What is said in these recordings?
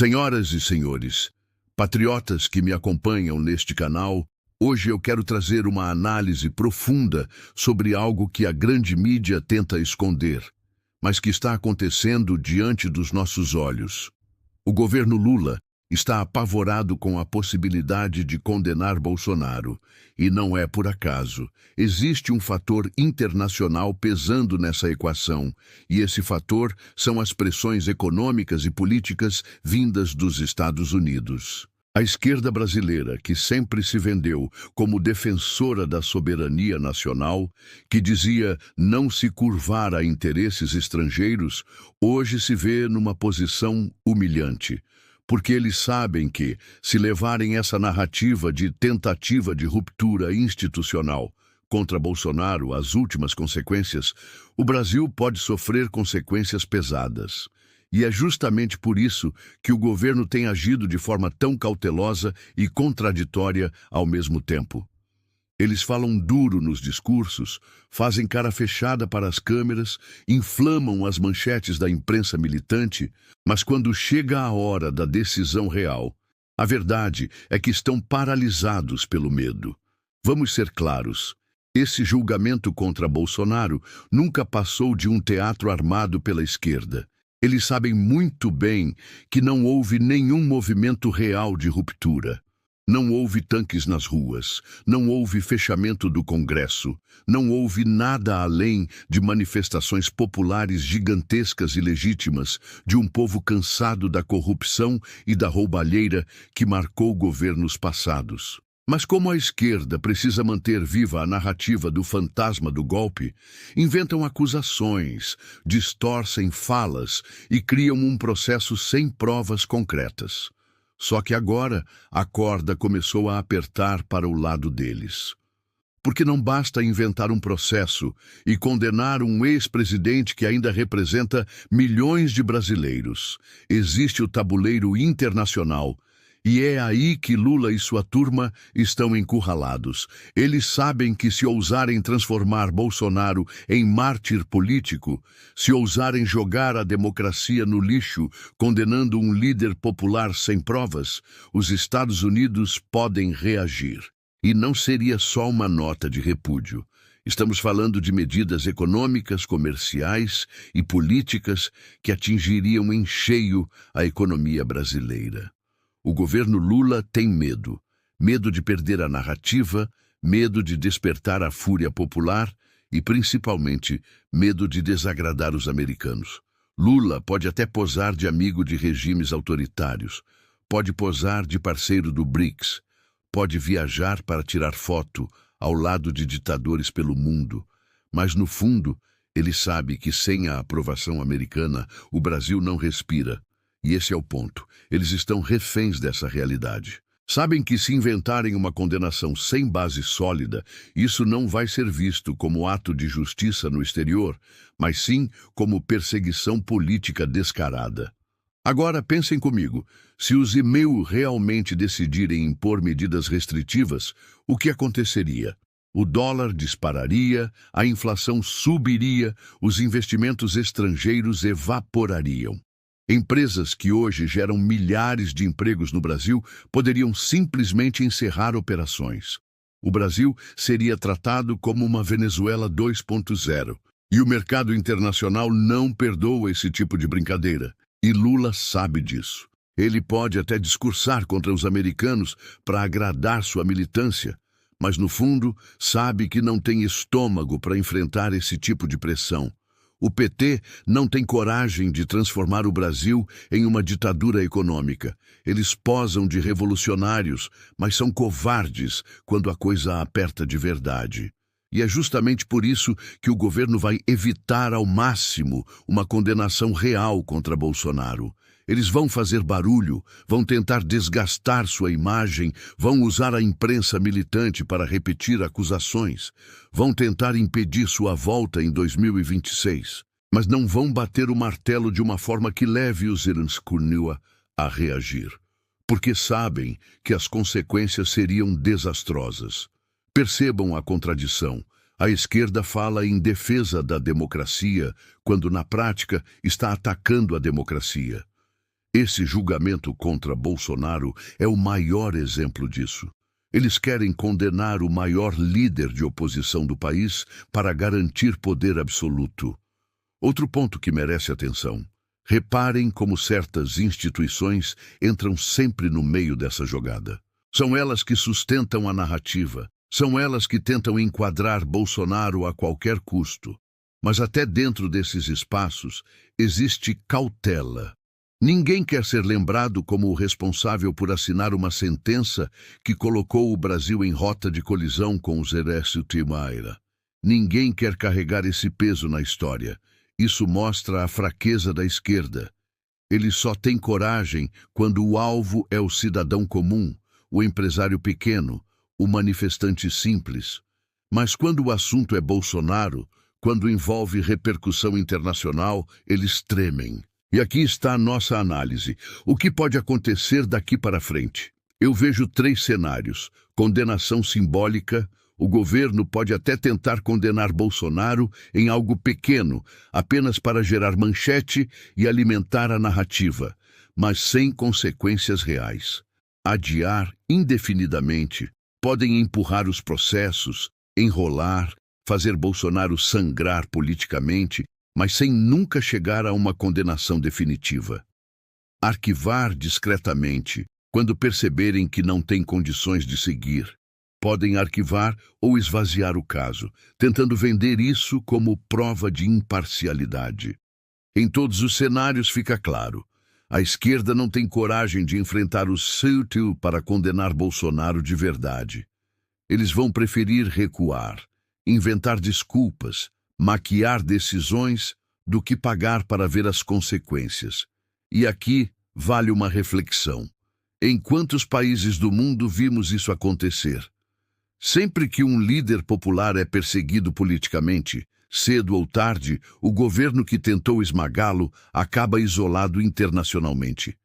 Senhoras e senhores, patriotas que me acompanham neste canal, hoje eu quero trazer uma análise profunda sobre algo que a grande mídia tenta esconder, mas que está acontecendo diante dos nossos olhos. O governo Lula está apavorado com a possibilidade de condenar Bolsonaro, e não é por acaso. Existe um fator internacional pesando nessa equação, e esse fator são as pressões econômicas e políticas vindas dos Estados Unidos. A esquerda brasileira, que sempre se vendeu como defensora da soberania nacional, que dizia não se curvar a interesses estrangeiros, hoje se vê numa posição humilhante. Porque eles sabem que, se levarem essa narrativa de tentativa de ruptura institucional contra Bolsonaro às últimas consequências, o Brasil pode sofrer consequências pesadas. E é justamente por isso que o governo tem agido de forma tão cautelosa e contraditória ao mesmo tempo. Eles falam duro nos discursos, fazem cara fechada para as câmeras, inflamam as manchetes da imprensa militante, mas quando chega a hora da decisão real, a verdade é que estão paralisados pelo medo. Vamos ser claros, esse julgamento contra Bolsonaro nunca passou de um teatro armado pela esquerda. Eles sabem muito bem que não houve nenhum movimento real de ruptura. Não houve tanques nas ruas, não houve fechamento do Congresso, não houve nada além de manifestações populares gigantescas e legítimas de um povo cansado da corrupção e da roubalheira que marcou governos passados. Mas como a esquerda precisa manter viva a narrativa do fantasma do golpe, inventam acusações, distorcem falas e criam um processo sem provas concretas. Só que agora a corda começou a apertar para o lado deles. Porque não basta inventar um processo e condenar um ex-presidente que ainda representa milhões de brasileiros. Existe o tabuleiro internacional. E é aí que Lula e sua turma estão encurralados. Eles sabem que se ousarem transformar Bolsonaro em mártir político, se ousarem jogar a democracia no lixo, condenando um líder popular sem provas, os Estados Unidos podem reagir. E não seria só uma nota de repúdio. Estamos falando de medidas econômicas, comerciais e políticas que atingiriam em cheio a economia brasileira. O governo Lula tem medo. Medo de perder a narrativa, medo de despertar a fúria popular e, principalmente, medo de desagradar os americanos. Lula pode até posar de amigo de regimes autoritários, pode posar de parceiro do BRICS, pode viajar para tirar foto ao lado de ditadores pelo mundo, mas, no fundo, ele sabe que sem a aprovação americana, o Brasil não respira. E esse é o ponto. Eles estão reféns dessa realidade. Sabem que se inventarem uma condenação sem base sólida, isso não vai ser visto como ato de justiça no exterior, mas sim como perseguição política descarada. Agora pensem comigo, se os IMEU realmente decidirem impor medidas restritivas, o que aconteceria? O dólar dispararia, a inflação subiria, os investimentos estrangeiros evaporariam. Empresas que hoje geram milhares de empregos no Brasil poderiam simplesmente encerrar operações. O Brasil seria tratado como uma Venezuela 2.0. E o mercado internacional não perdoa esse tipo de brincadeira. E Lula sabe disso. Ele pode até discursar contra os americanos para agradar sua militância, mas no fundo sabe que não tem estômago para enfrentar esse tipo de pressão. O PT não tem coragem de transformar o Brasil em uma ditadura econômica. Eles posam de revolucionários, mas são covardes quando a coisa aperta de verdade. E é justamente por isso que o governo vai evitar ao máximo uma condenação real contra Bolsonaro. Eles vão fazer barulho, vão tentar desgastar sua imagem, vão usar a imprensa militante para repetir acusações, vão tentar impedir sua volta em 2026, mas não vão bater o martelo de uma forma que leve os Iranskunua a reagir, porque sabem que as consequências seriam desastrosas. Percebam a contradição. A esquerda fala em defesa da democracia, quando na prática está atacando a democracia. Esse julgamento contra Bolsonaro é o maior exemplo disso. Eles querem condenar o maior líder de oposição do país para garantir poder absoluto. Outro ponto que merece atenção. Reparem como certas instituições entram sempre no meio dessa jogada. São elas que sustentam a narrativa. São elas que tentam enquadrar Bolsonaro a qualquer custo. Mas até dentro desses espaços existe cautela. Ninguém quer ser lembrado como o responsável por assinar uma sentença que colocou o Brasil em rota de colisão com os exércitos Maia. Ninguém quer carregar esse peso na história. Isso mostra a fraqueza da esquerda. Eles só têm coragem quando o alvo é o cidadão comum, o empresário pequeno, o manifestante simples. Mas quando o assunto é Bolsonaro, quando envolve repercussão internacional, eles tremem. E aqui está a nossa análise. O que pode acontecer daqui para frente? Eu vejo 3 cenários. Condenação simbólica. O governo pode até tentar condenar Bolsonaro em algo pequeno, apenas para gerar manchete e alimentar a narrativa, mas sem consequências reais. Adiar indefinidamente. Podem empurrar os processos, enrolar, fazer Bolsonaro sangrar politicamente, mas sem nunca chegar a uma condenação definitiva. Arquivar discretamente, quando perceberem que não têm condições de seguir. Podem arquivar ou esvaziar o caso, tentando vender isso como prova de imparcialidade. Em todos os cenários fica claro. A esquerda não tem coragem de enfrentar o sutil para condenar Bolsonaro de verdade. Eles vão preferir recuar, inventar desculpas, maquiar decisões, do que pagar para ver as consequências. E aqui vale uma reflexão. Em quantos países do mundo vimos isso acontecer? Sempre que um líder popular é perseguido politicamente, cedo ou tarde, o governo que tentou esmagá-lo acaba isolado internacionalmente.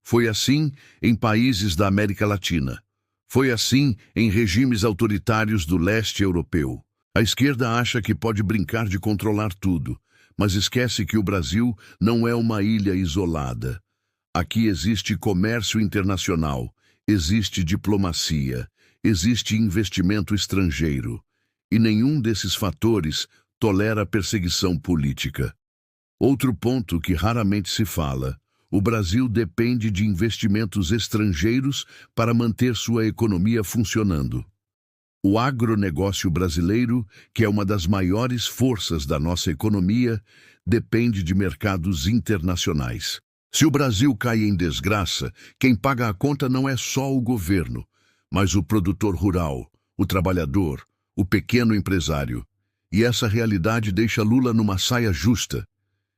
Foi assim em países da América Latina. Foi assim em regimes autoritários do leste europeu. A esquerda acha que pode brincar de controlar tudo, mas esquece que o Brasil não é uma ilha isolada. Aqui existe comércio internacional, existe diplomacia, existe investimento estrangeiro. E nenhum desses fatores tolera perseguição política. Outro ponto que raramente se fala: o Brasil depende de investimentos estrangeiros para manter sua economia funcionando. O agronegócio brasileiro, que é uma das maiores forças da nossa economia, depende de mercados internacionais. Se o Brasil cai em desgraça, quem paga a conta não é só o governo, mas o produtor rural, o trabalhador, o pequeno empresário. E essa realidade deixa Lula numa saia justa.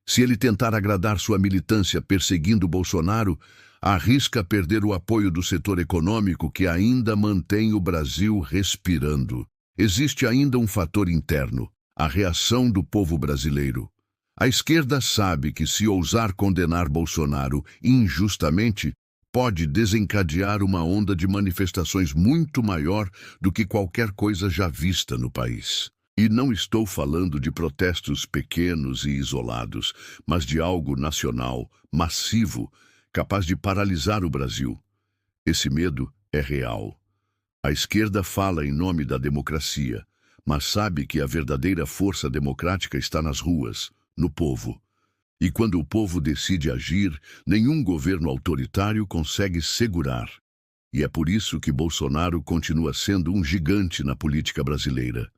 Se ele tentar agradar sua militância perseguindo Bolsonaro, arrisca perder o apoio do setor econômico que ainda mantém o Brasil respirando. Existe ainda um fator interno, a reação do povo brasileiro. A esquerda sabe que se ousar condenar Bolsonaro injustamente, pode desencadear uma onda de manifestações muito maior do que qualquer coisa já vista no país. E não estou falando de protestos pequenos e isolados, mas de algo nacional, massivo, capaz de paralisar o Brasil. Esse medo é real. A esquerda fala em nome da democracia, mas sabe que a verdadeira força democrática está nas ruas, no povo. E quando o povo decide agir, nenhum governo autoritário consegue segurar. E é por isso que Bolsonaro continua sendo um gigante na política brasileira.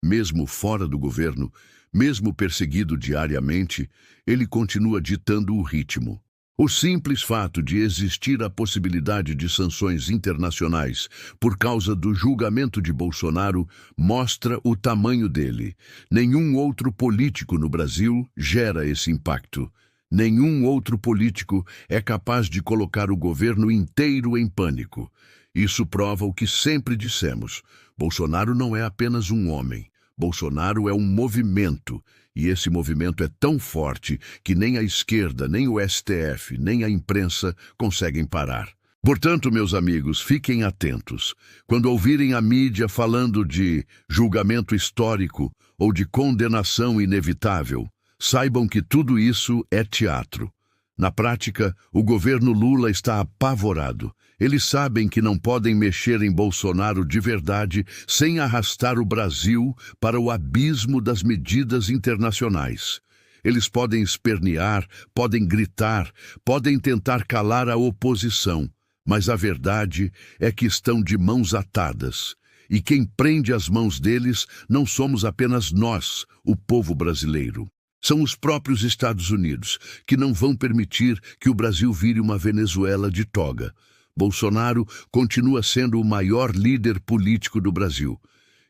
Mesmo fora do governo, mesmo perseguido diariamente, ele continua ditando o ritmo. O simples fato de existir a possibilidade de sanções internacionais por causa do julgamento de Bolsonaro mostra o tamanho dele. Nenhum outro político no Brasil gera esse impacto. Nenhum outro político é capaz de colocar o governo inteiro em pânico. Isso prova o que sempre dissemos: Bolsonaro não é apenas um homem. Bolsonaro é um movimento, e esse movimento é tão forte que nem a esquerda, nem o STF, nem a imprensa conseguem parar. Portanto, meus amigos, fiquem atentos. Quando ouvirem a mídia falando de julgamento histórico ou de condenação inevitável, saibam que tudo isso é teatro. Na prática, o governo Lula está apavorado. Eles sabem que não podem mexer em Bolsonaro de verdade sem arrastar o Brasil para o abismo das medidas internacionais. Eles podem espernear, podem gritar, podem tentar calar a oposição, mas a verdade é que estão de mãos atadas. E quem prende as mãos deles não somos apenas nós, o povo brasileiro. São os próprios Estados Unidos, que não vão permitir que o Brasil vire uma Venezuela de toga. Bolsonaro continua sendo o maior líder político do Brasil.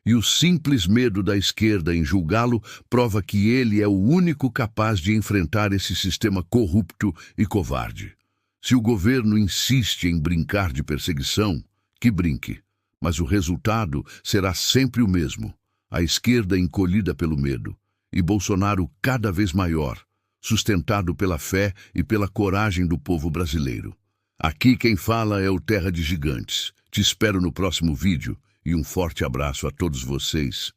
E o simples medo da esquerda em julgá-lo prova que ele é o único capaz de enfrentar esse sistema corrupto e covarde. Se o governo insiste em brincar de perseguição, que brinque. Mas o resultado será sempre o mesmo. A esquerda encolhida pelo medo. E Bolsonaro cada vez maior, sustentado pela fé e pela coragem do povo brasileiro. Aqui quem fala é o Terra de Gigantes. Te espero no próximo vídeo e um forte abraço a todos vocês.